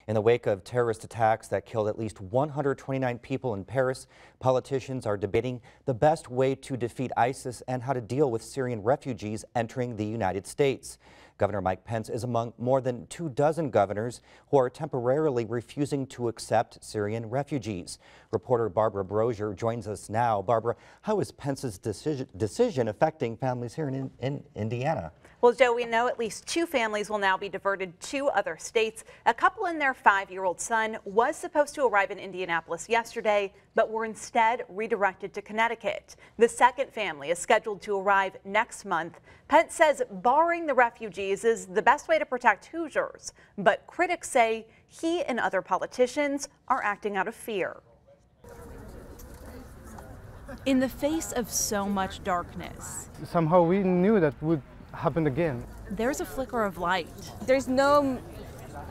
In the wake of terrorist attacks that killed at least 129 people in Paris, politicians are debating the best way to defeat ISIS and how to deal with Syrian refugees entering the United States. Governor Mike Pence is among more than 24 governors who are temporarily refusing to accept Syrian refugees. Reporter Barbara Brozier joins us now. Barbara, how is Pence's decision affecting families here in Indiana? Well, Joe, we know at least 2 families will now be diverted to other states. A couple and their 5-year-old son was supposed to arrive in Indianapolis yesterday, but were instead redirected to Connecticut. The second family is scheduled to arrive next month. Pence says barring the refugees is the best way to protect Hoosiers, but critics say he and other politicians are acting out of fear. In the face of so much darkness, somehow we knew that would happen again. There's a flicker of light. There's no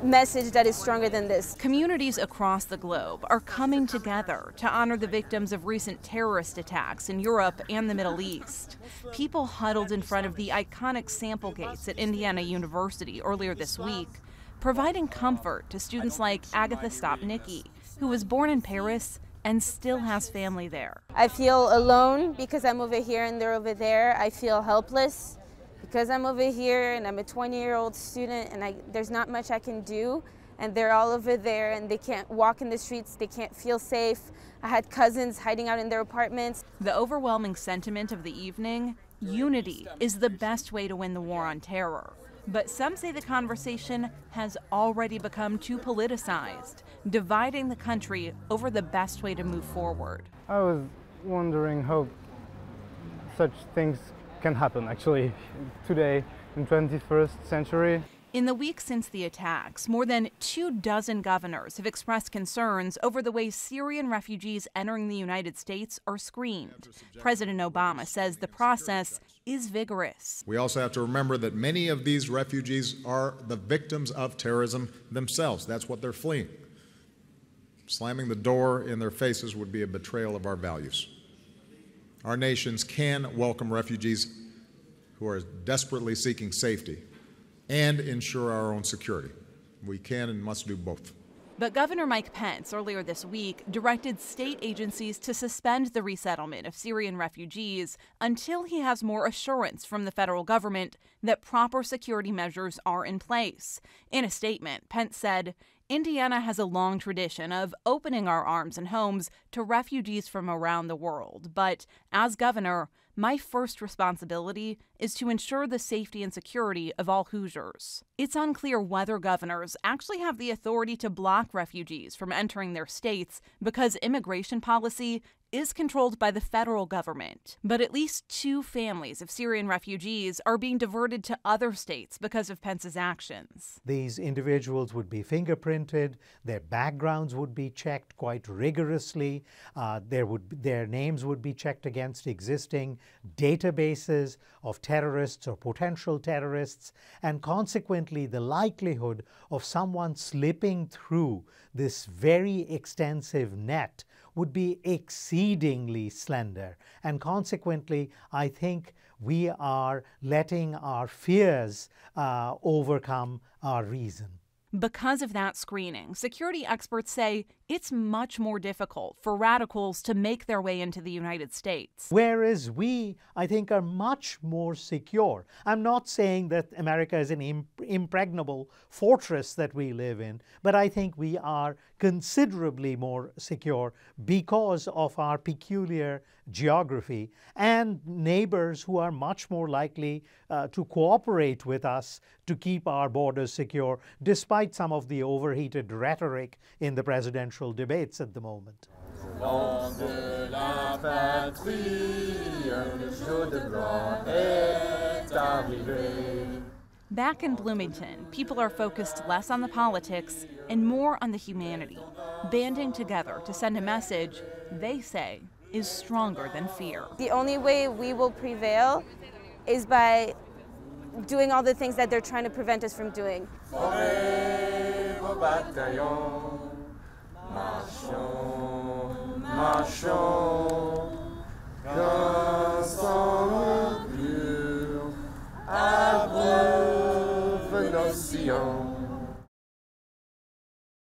message that is stronger than this. Communities across the globe are coming together to honor the victims of recent terrorist attacks in Europe and the Middle East. People huddled in front of the iconic sample gates at Indiana University earlier this week, providing comfort to students like Agatha Stopnicki, who was born in Paris and still has family there. I feel alone because I'm over here and they're over there. I feel helpless because I'm over here and I'm a 20-year-old student and there's not much I can do, and they're all over there and they can't walk in the streets, they can't feel safe. I had cousins hiding out in their apartments. The overwhelming sentiment of the evening: unity is the best way to win the war on terror. But some say the conversation has already become too politicized, dividing the country over the best way to move forward. I was wondering how such things can happen actually today in 21st century. In the week since the attacks, more than 24 governors have expressed concerns over the way Syrian refugees entering the United States are screened. President Obama says the process is vigorous. We also have to remember that many of these refugees are the victims of terrorism themselves. That's what they're fleeing. Slamming the door in their faces would be a betrayal of our values. Our nations can welcome refugees who are desperately seeking safety and ensure our own security. We can and must do both. But Governor Mike Pence earlier this week directed state agencies to suspend the resettlement of Syrian refugees until he has more assurance from the federal government that proper security measures are in place. In a statement, Pence said, "Indiana has a long tradition of opening our arms and homes to refugees from around the world, but as governor, my first responsibility is to ensure the safety and security of all Hoosiers." It's unclear whether governors actually have the authority to block refugees from entering their states because immigration policy is controlled by the federal government. But at least 2 families of Syrian refugees are being diverted to other states because of Pence's actions. These individuals would be fingerprinted, their backgrounds would be checked quite rigorously, their names would be checked against existing databases of terrorists or potential terrorists, and consequently the likelihood of someone slipping through this very extensive net would be exceedingly slender. And consequently, I think we are letting our fears overcome our reason. Because of that screening, security experts say it's much more difficult for radicals to make their way into the United States. Whereas we, I think, are much more secure. I'm not saying that America is an impregnable fortress that we live in, but I think we are considerably more secure because of our peculiar geography and neighbors who are much more likely to cooperate with us to keep our borders secure, despite some of the overheated rhetoric in the presidential debates at the moment. Back in Bloomington, people are focused less on the politics and more on the humanity, banding together to send a message they say is stronger than fear. The only way we will prevail is by doing all the things that they're trying to prevent us from doing. Marchons, marchons.